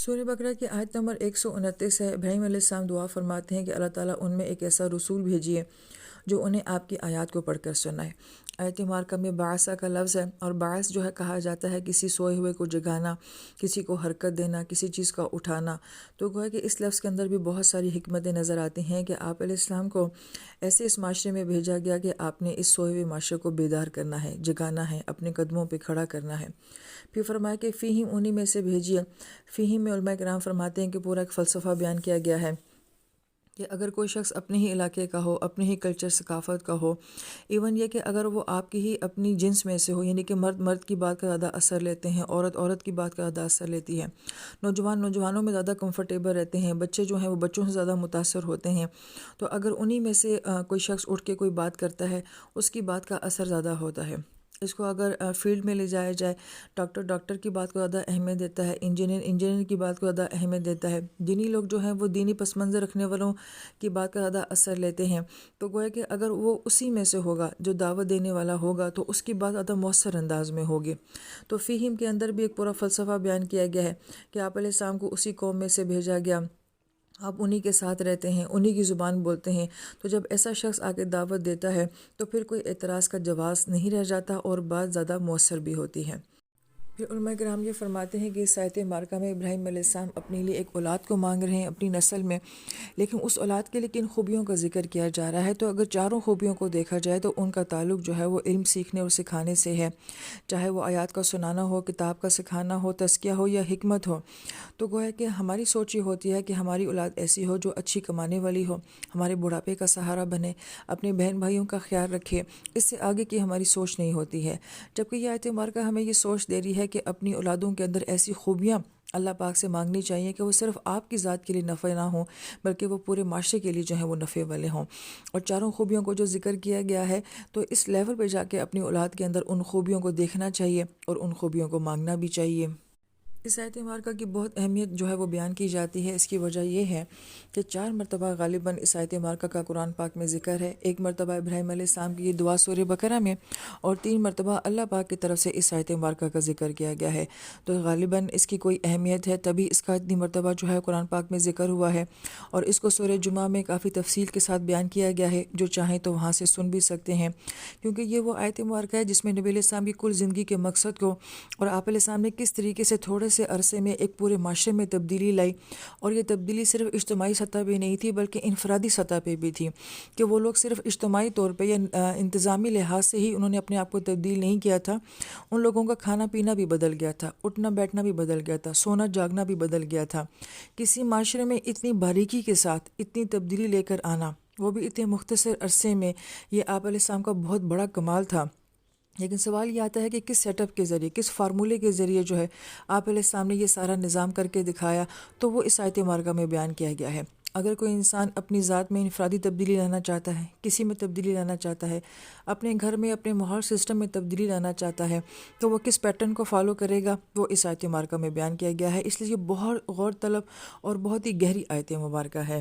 سورہ بقرہ کی آیت نمبر 129 ہے۔ ابراہیم علیہ السلام دعا فرماتے ہیں کہ اللہ تعالیٰ ان میں ایک ایسا رسول بھیجیے جو انہیں آپ کی آیات کو پڑھ کر سنائے۔ آیت مبارکہ میں بعثہ کا لفظ ہے، اور بعث جو ہے کہا جاتا ہے کسی سوئے ہوئے کو جگانا، کسی کو حرکت دینا، کسی چیز کا اٹھانا۔ تو گویا کہ اس لفظ کے اندر بھی بہت ساری حکمتیں نظر آتی ہیں کہ آپ علیہ السلام کو ایسے اس معاشرے میں بھیجا گیا کہ آپ نے اس سوئے ہوئے معاشرے کو بیدار کرنا ہے، جگانا ہے، اپنے قدموں پہ کھڑا کرنا ہے۔ پھر فرمایا کہ فیہم انہی میں سے بھیجیے۔ فیہم میں علماء کرام فرماتے ہیں کہ پورا ایک فلسفہ بیان کیا گیا ہے کہ اگر کوئی شخص اپنے ہی علاقے کا ہو، اپنے ہی کلچر ثقافت کا ہو، ایون یہ کہ اگر وہ آپ کی ہی اپنی جنس میں سے ہو، یعنی کہ مرد مرد کی بات کا زیادہ اثر لیتے ہیں، عورت عورت کی بات کا زیادہ اثر لیتی ہے، نوجوان نوجوانوں میں زیادہ کمفرٹیبل رہتے ہیں، بچے جو ہیں وہ بچوں سے زیادہ متاثر ہوتے ہیں، تو اگر انہی میں سے کوئی شخص اٹھ کے کوئی بات کرتا ہے، اس کی بات کا اثر زیادہ ہوتا ہے۔ اس کو اگر فیلڈ میں لے جایا جائے، ڈاکٹر کی بات کو زیادہ اہمیت دیتا ہے، انجینئر کی بات کو زیادہ اہمیت دیتا ہے، دینی لوگ جو ہیں وہ دینی پس منظر رکھنے والوں کی بات کا زیادہ اثر لیتے ہیں۔ تو گویا کہ اگر وہ اسی میں سے ہوگا جو دعوت دینے والا ہوگا تو اس کی بات زیادہ مؤثر انداز میں ہوگی۔ تو فیہم کے اندر بھی ایک پورا فلسفہ بیان کیا گیا ہے کہ آپ علیہ السلام کو اسی قوم میں سے بھیجا گیا، آپ انہی کے ساتھ رہتے ہیں، انہی کی زبان بولتے ہیں، تو جب ایسا شخص آ کے دعوت دیتا ہے تو پھر کوئی اعتراض کا جواز نہیں رہ جاتا اور بات زیادہ مؤثر بھی ہوتی ہے۔ پھر علماء کرام یہ فرماتے ہیں کہ اس آیت مبارکہ میں ابراہیم علیہ السلام اپنے لیے ایک اولاد کو مانگ رہے ہیں اپنی نسل میں، لیکن اس اولاد کے لیے کن خوبیوں کا ذکر کیا جا رہا ہے؟ تو اگر چاروں خوبیوں کو دیکھا جائے تو ان کا تعلق جو ہے وہ علم سیکھنے اور سکھانے سے ہے، چاہے وہ آیات کا سنانا ہو، کتاب کا سکھانا ہو، تزکیہ ہو یا حکمت ہو۔ تو گویا کہ ہماری سوچ یہ ہوتی ہے کہ ہماری اولاد ایسی ہو جو اچھی کمانے والی ہو، ہمارے بڑھاپے کا سہارا بنے، اپنے بہن بھائیوں کا خیال رکھے، اس سے آگے کی ہماری سوچ نہیں ہوتی ہے۔ جبکہ یہ آیت مبارکہ ہمیں یہ سوچ دے رہی ہے کہ اپنی اولادوں کے اندر ایسی خوبیاں اللہ پاک سے مانگنی چاہیے کہ وہ صرف آپ کی ذات کے لیے نفع نہ ہوں بلکہ وہ پورے معاشرے کے لیے جو ہیں وہ نفع والے ہوں۔ اور چاروں خوبیوں کو جو ذکر کیا گیا ہے تو اس لیول پہ جا کے اپنی اولاد کے اندر ان خوبیوں کو دیکھنا چاہیے اور ان خوبیوں کو مانگنا بھی چاہیے۔ اس آیت مبارکہ کی بہت اہمیت جو ہے وہ بیان کی جاتی ہے۔ اس کی وجہ یہ ہے کہ 4 مرتبہ غالباً اس آیت مبارکہ کا قرآن پاک میں ذکر ہے۔ ایک مرتبہ ابراہیم علیہ السلام کی یہ دعا سورہ بقرہ میں، اور 3 مرتبہ اللہ پاک کی طرف سے اس آیت مبارکہ کا ذکر کیا گیا ہے۔ تو غالباً اس کی کوئی اہمیت ہے، تبھی اس کا اتنی مرتبہ جو ہے قرآن پاک میں ذکر ہوا ہے، اور اس کو سورہ جمعہ میں کافی تفصیل کے ساتھ بیان کیا گیا ہے، جو چاہیں تو وہاں سے سن بھی سکتے ہیں، کیونکہ یہ وہ آیت مبارکہ ہے جس میں نبی علیہ السلام کی کل زندگی کے مقصد کو اور آپ علیہ السلام نے کس طریقے سے تھوڑے سے عرصے میں ایک پورے معاشرے میں تبدیلی لائی، اور یہ تبدیلی صرف اجتماعی سطح پہ نہیں تھی بلکہ انفرادی سطح پہ بھی تھی، کہ وہ لوگ صرف اجتماعی طور پہ یا انتظامی لحاظ سے ہی انہوں نے اپنے آپ کو تبدیل نہیں کیا تھا، ان لوگوں کا کھانا پینا بھی بدل گیا تھا، اٹھنا بیٹھنا بھی بدل گیا تھا، سونا جاگنا بھی بدل گیا تھا۔ کسی معاشرے میں اتنی باریکی کے ساتھ اتنی تبدیلی لے کر آنا، وہ بھی اتنے مختصر عرصے میں، یہ آپ علیہ السلام کا بہت بڑا کمال تھا۔ لیکن سوال یہ آتا ہے کہ کس سیٹ اپ کے ذریعے، کس فارمولے کے ذریعے جو ہے آپ علیہ السلام نے یہ سارا نظام کر کے دکھایا، تو وہ اس آیت مبارکہ میں بیان کیا گیا ہے۔ اگر کوئی انسان اپنی ذات میں انفرادی تبدیلی لانا چاہتا ہے، کسی میں تبدیلی لانا چاہتا ہے، اپنے گھر میں اپنے ماحول سسٹم میں تبدیلی لانا چاہتا ہے، تو وہ کس پیٹرن کو فالو کرے گا، وہ اس آیت مبارکہ میں بیان کیا گیا ہے۔ اس لیے یہ بہت غور طلب اور بہت ہی گہری آیت مبارکہ ہے۔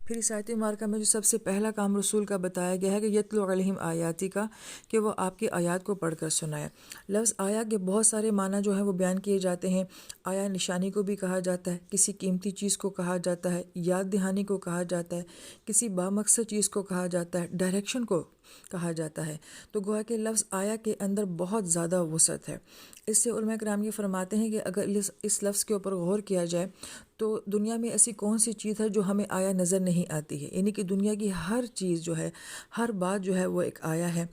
پھر اس آیت مبارکہ میں جو سب سے پہلا کام رسول کا بتایا گیا ہے کہ یتلو علیہم آیاتی کا، کہ وہ آپ کی آیات کو پڑھ کر سنائے۔ لفظ آیا کے بہت سارے معنی جو ہیں وہ بیان کیے جاتے ہیں۔ آیا نشانی کو بھی کہا جاتا ہے، کسی قیمتی چیز کو کہا جاتا ہے، یاد دہانی کو کہا جاتا ہے، کسی بامقصد چیز کو کہا جاتا ہے، ڈائریکشن کو کہا جاتا ہے۔ تو گویا کہ لفظ آیا کے اندر بہت زیادہ وسعت ہے۔ اس سے علماء کرام یہ فرماتے ہیں کہ اگر اس لفظ کے اوپر غور کیا جائے تو دنیا میں ایسی کون سی چیز ہے جو ہمیں آیا نظر نہیں آتی ہے، یعنی کہ دنیا کی ہر چیز جو ہے، ہر بات جو ہے وہ ایک آیا ہے۔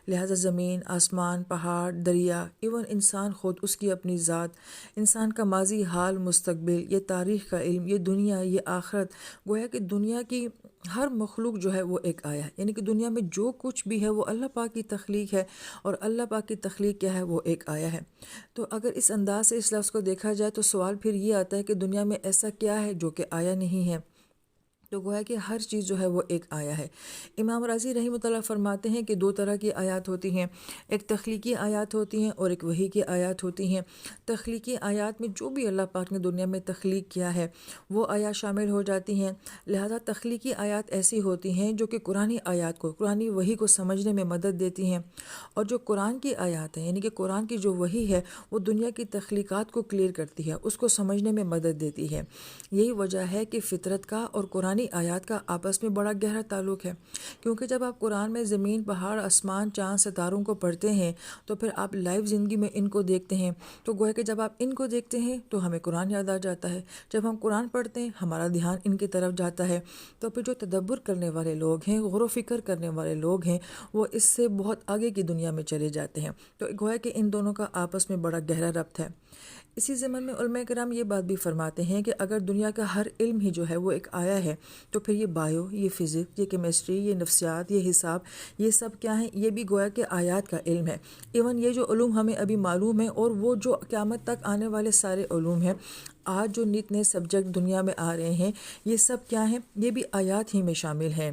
لہٰذا زمین، آسمان، پہاڑ، دریا، ایون انسان خود، اس کی اپنی ذات، انسان کا ماضی، حال، مستقبل، یہ تاریخ کا علم، یہ دنیا، یہ آخرت، گویا کہ دنیا کی ہر مخلوق جو ہے وہ ایک آیا ہے، یعنی کہ دنیا میں جو کچھ بھی ہے وہ اللہ پاک کی تخلیق ہے، اور اللہ پاک کی تخلیق کیا ہے، وہ ایک آیا ہے۔ تو اگر اس انداز سے اس لفظ کو دیکھا جائے تو سوال پھر یہ آتا ہے کہ دنیا میں ایسا کیا ہے جو کہ آیا نہیں ہے؟ تو گویا کہ ہر چیز جو ہے وہ ایک آیا ہے۔ امام راضی رحمۃ اللہ فرماتے ہیں کہ دو طرح کی آیات ہوتی ہیں، ایک تخلیقی آیات ہوتی ہیں اور ایک وحی کی آیات ہوتی ہیں۔ تخلیقی آیات میں جو بھی اللہ پاک نے دنیا میں تخلیق کیا ہے وہ آیات شامل ہو جاتی ہیں، لہذا تخلیقی آیات ایسی ہوتی ہیں جو کہ قرآنی آیات کو، قرآنی وحی کو سمجھنے میں مدد دیتی ہیں، اور جو قرآن کی آیات ہیں یعنی کہ قرآن کی جو وحی ہے وہ دنیا کی تخلیقات کو کلیئر کرتی ہے، اس کو سمجھنے میں مدد دیتی ہے۔ یہی وجہ ہے کہ فطرت کا اور قرآنی آیات کا آپس میں بڑا گہرا تعلق ہے، کیونکہ جب آپ قرآن میں زمین، پہاڑ، آسمان، چاند، ستاروں کو پڑھتے ہیں تو پھر آپ لائیو زندگی میں ان کو دیکھتے ہیں، تو گویا کہ جب آپ ان کو دیکھتے ہیں تو ہمیں قرآن یاد آ جاتا ہے، جب ہم قرآن پڑھتے ہیں ہمارا دھیان ان کی طرف جاتا ہے، تو پھر جو تدبر کرنے والے لوگ ہیں، غور و فکر کرنے والے لوگ ہیں، وہ اس سے بہت آگے کی دنیا میں چلے جاتے ہیں۔ تو گویا کہ ان دونوں کا آپس میں بڑا گہرا ربط ہے۔ اسی ضمن میں علماء کرام یہ بات بھی فرماتے ہیں کہ اگر دنیا کا ہر علم ہی جو ہے وہ ایک آیا ہے تو پھر یہ بایو، یہ فزکس، یہ کیمسٹری، یہ نفسیات، یہ حساب، یہ سب کیا ہیں؟ یہ بھی گویا کہ آیات کا علم ہے۔ ایون یہ جو علوم ہمیں ابھی معلوم ہے اور وہ جو قیامت تک آنے والے سارے علوم ہیں، آج جو نت نئے سبجیکٹ دنیا میں آ رہے ہیں، یہ سب کیا ہیں؟ یہ بھی آیات ہی میں شامل ہیں۔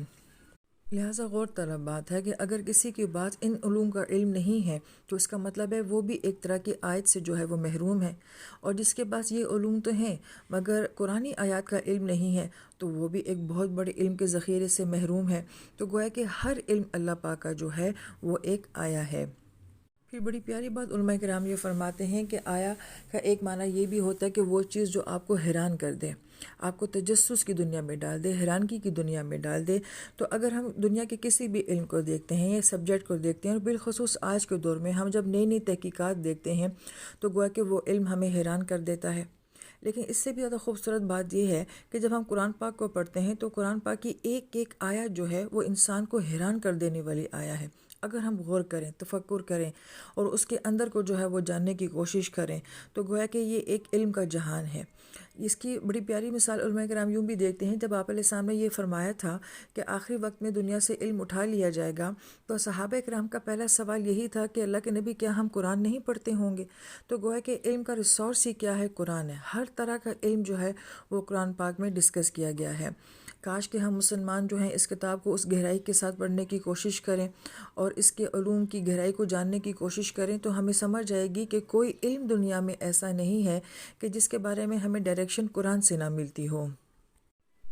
لہٰذا غور طلب بات ہے کہ اگر کسی کے پاس ان علوم کا علم نہیں ہے تو اس کا مطلب ہے وہ بھی ایک طرح کی آیت سے جو ہے وہ محروم ہے، اور جس کے پاس یہ علوم تو ہیں مگر قرآنی آیات کا علم نہیں ہے تو وہ بھی ایک بہت بڑے علم کے ذخیرے سے محروم ہے۔ تو گویا کہ ہر علم اللہ پاک کا جو ہے وہ ایک آیا ہے۔ پھر بڑی پیاری بات علماء کرام یہ فرماتے ہیں کہ آیا کا ایک معنی یہ بھی ہوتا ہے کہ وہ چیز جو آپ کو حیران کر دے، آپ کو تجسس کی دنیا میں ڈال دے، حیرانگی کی دنیا میں ڈال دے۔ تو اگر ہم دنیا کے کسی بھی علم کو دیکھتے ہیں یا سبجیکٹ کو دیکھتے ہیں، اور بالخصوص آج کے دور میں ہم جب نئی نئی تحقیقات دیکھتے ہیں تو گویا کہ وہ علم ہمیں حیران کر دیتا ہے۔ لیکن اس سے بھی زیادہ خوبصورت بات یہ ہے کہ جب ہم قرآن پاک کو پڑھتے ہیں تو قرآن پاک کی ایک ایک آیت جو ہے وہ انسان کو حیران کر دینے والی آیا ہے۔ اگر ہم غور کریں، تفکر کریں اور اس کے اندر کو جو ہے وہ جاننے کی کوشش کریں تو گویا کہ یہ ایک علم کا جہان ہے۔ اس کی بڑی پیاری مثال علماء کرام یوں بھی دیکھتے ہیں، جب آپ علیہ السلام نے یہ فرمایا تھا کہ آخری وقت میں دنیا سے علم اٹھا لیا جائے گا تو صحابہ کرام کا پہلا سوال یہی تھا کہ اللہ کے نبی کیا ہم قرآن نہیں پڑھتے ہوں گے؟ تو گویا کہ علم کا ریسورس ہی کیا ہے؟ قرآن ہے۔ ہر طرح کا علم جو ہے وہ قرآن پاک میں ڈسکس کیا گیا ہے۔ کاش کہ ہم مسلمان جو ہیں اس کتاب کو اس گہرائی کے ساتھ پڑھنے کی کوشش کریں اور اس کے علوم کی گہرائی کو جاننے کی کوشش کریں تو ہمیں سمجھ آئے گی کہ کوئی علم دنیا میں ایسا نہیں ہے کہ جس کے بارے میں ہمیں ڈائریکشن قرآن سے نہ ملتی ہو۔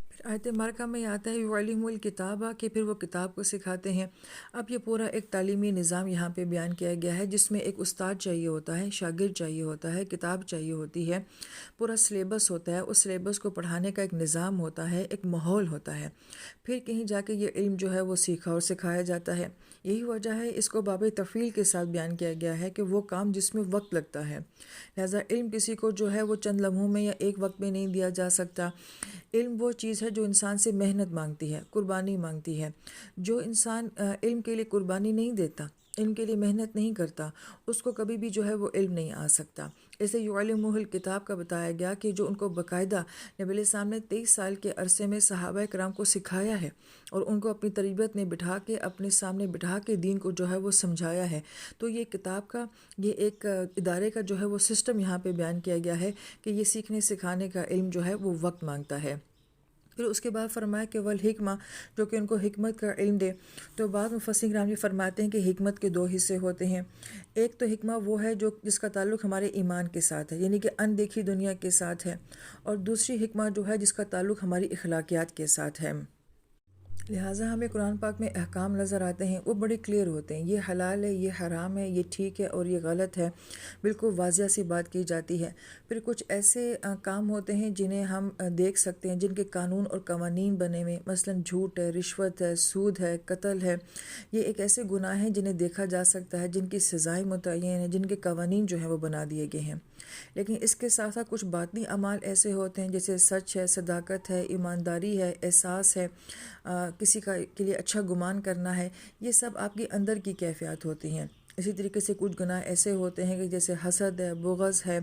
پھر آیت مبارکہ میں آتا ہے یعلم الکتابہ، کہ پھر وہ کتاب کو سکھاتے ہیں۔ اب یہ پورا ایک تعلیمی نظام یہاں پہ بیان کیا گیا ہے جس میں ایک استاد چاہیے ہوتا ہے، شاگرد چاہیے ہوتا ہے، کتاب چاہیے ہوتی ہے، پورا سلیبس ہوتا ہے، اس سلیبس کو پڑھانے کا ایک نظام ہوتا ہے، ایک ماحول ہوتا ہے، پھر کہیں جا کے یہ علم جو ہے وہ سیکھا اور سکھایا جاتا ہے۔ یہی وجہ ہے اس کو باب تفعیل کے ساتھ بیان کیا گیا ہے کہ وہ کام جس میں وقت لگتا ہے، لہٰذا علم کسی کو جو ہے وہ چند لمحوں میں یا ایک وقت میں نہیں دیا جا سکتا۔ علم وہ چیز ہے جو انسان سے محنت مانگتی ہے، قربانی مانگتی ہے۔ جو انسان علم کے لیے قربانی نہیں دیتا، علم کے لیے محنت نہیں کرتا، اس کو کبھی بھی جو ہے وہ علم نہیں آ سکتا۔ اسے یعلمہ الکتاب کا بتایا گیا کہ جو ان کو باقاعدہ نبی علیہ السلام نے 23 سال کے عرصے میں صحابہ کرام کو سکھایا ہے اور ان کو اپنی تربیت میں بٹھا کے، اپنے سامنے بٹھا کے دین کو جو ہے وہ سمجھایا ہے۔ تو یہ کتاب کا، یہ ایک ادارے کا جو ہے وہ سسٹم یہاں پہ بیان کیا گیا ہے کہ یہ سیکھنے سکھانے کا علم جو ہے وہ وقت مانگتا ہے۔ پھر اس کے بعد فرمایا کہ والحکمہ، جو کہ ان کو حکمت کا علم دے۔ تو بعض مفسرین کرام یہ فرماتے ہیں کہ حکمت کے دو حصے ہوتے ہیں۔ ایک تو حکمہ وہ ہے جو جس کا تعلق ہمارے ایمان کے ساتھ ہے، یعنی کہ اندیکھی دنیا کے ساتھ ہے، اور دوسری حکمہ جو ہے جس کا تعلق ہماری اخلاقیات کے ساتھ ہے۔ لہٰذا ہمیں قرآن پاک میں احکام نظر آتے ہیں، وہ بڑے کلیئر ہوتے ہیں، یہ حلال ہے، یہ حرام ہے، یہ ٹھیک ہے اور یہ غلط ہے، بالکل واضح سی بات کی جاتی ہے۔ پھر کچھ ایسے کام ہوتے ہیں جنہیں ہم دیکھ سکتے ہیں، جن کے قانون اور قوانین بنے ہوئے، مثلاً جھوٹ ہے، رشوت ہے، سود ہے، قتل ہے، یہ ایک ایسے گناہ ہیں جنہیں دیکھا جا سکتا ہے، جن کی سزائیں متعین ہیں، جن کے قوانین جو ہیں وہ بنا دیے گئے ہیں۔ لیکن اس کے ساتھ ساتھ کچھ باطنی اعمال ایسے ہوتے ہیں جیسے سچ ہے، صداقت ہے، ایمانداری ہے، احساس ہے، کسی کا کے لیے اچھا گمان کرنا ہے، یہ سب آپ کی اندر کی کیفیات ہوتی ہیں۔ اسی طریقے سے کچھ گناہ ایسے ہوتے ہیں کہ جیسے حسد ہے، بغض ہے،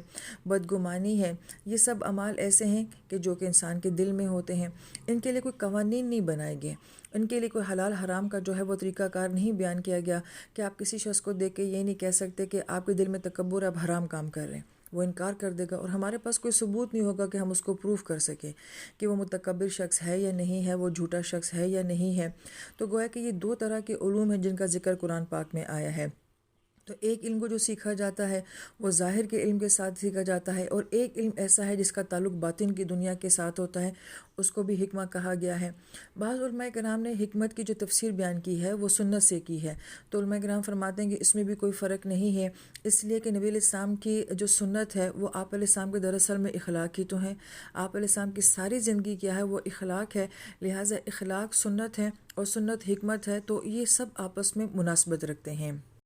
بدگمانی ہے، یہ سب اعمال ایسے ہیں کہ جو کہ انسان کے دل میں ہوتے ہیں۔ ان کے لیے کوئی قوانین نہیں بنائے گئے، ان کے لیے کوئی حلال حرام کا جو ہے وہ طریقہ کار نہیں بیان کیا گیا کہ آپ کسی شخص کو دیکھ کے یہ نہیں کہہ سکتے کہ آپ کے دل میں تکبر ہے، آپ حرام کام کر رہے ہیں۔ وہ انکار کر دے گا، اور ہمارے پاس کوئی ثبوت نہیں ہوگا کہ ہم اس کو پروف کر سکیں کہ وہ متکبر شخص ہے یا نہیں ہے، وہ جھوٹا شخص ہے یا نہیں ہے۔ تو گویا کہ یہ دو طرح کے علوم ہیں جن کا ذکر قرآن پاک میں آیا ہے۔ تو ایک علم کو جو سیکھا جاتا ہے وہ ظاہر کے علم کے ساتھ سیکھا جاتا ہے، اور ایک علم ایسا ہے جس کا تعلق باطن کی دنیا کے ساتھ ہوتا ہے، اس کو بھی حکمہ کہا گیا ہے۔ بعض علماء کرام نے حکمت کی جو تفسیر بیان کی ہے وہ سنت سے کی ہے، تو علماء کرام فرماتے ہیں کہ اس میں بھی کوئی فرق نہیں ہے، اس لیے کہ نبی علیہ السلام کی جو سنت ہے وہ آپ علیہ السلام کے دراصل میں اخلاق ہی تو ہیں۔ آپ علیہ السلام کی ساری زندگی کیا ہے، وہ اخلاق ہے، لہٰذا اخلاق سنت ہے اور سنت حکمت ہے، تو یہ سب آپس میں مناسبت رکھتے ہیں۔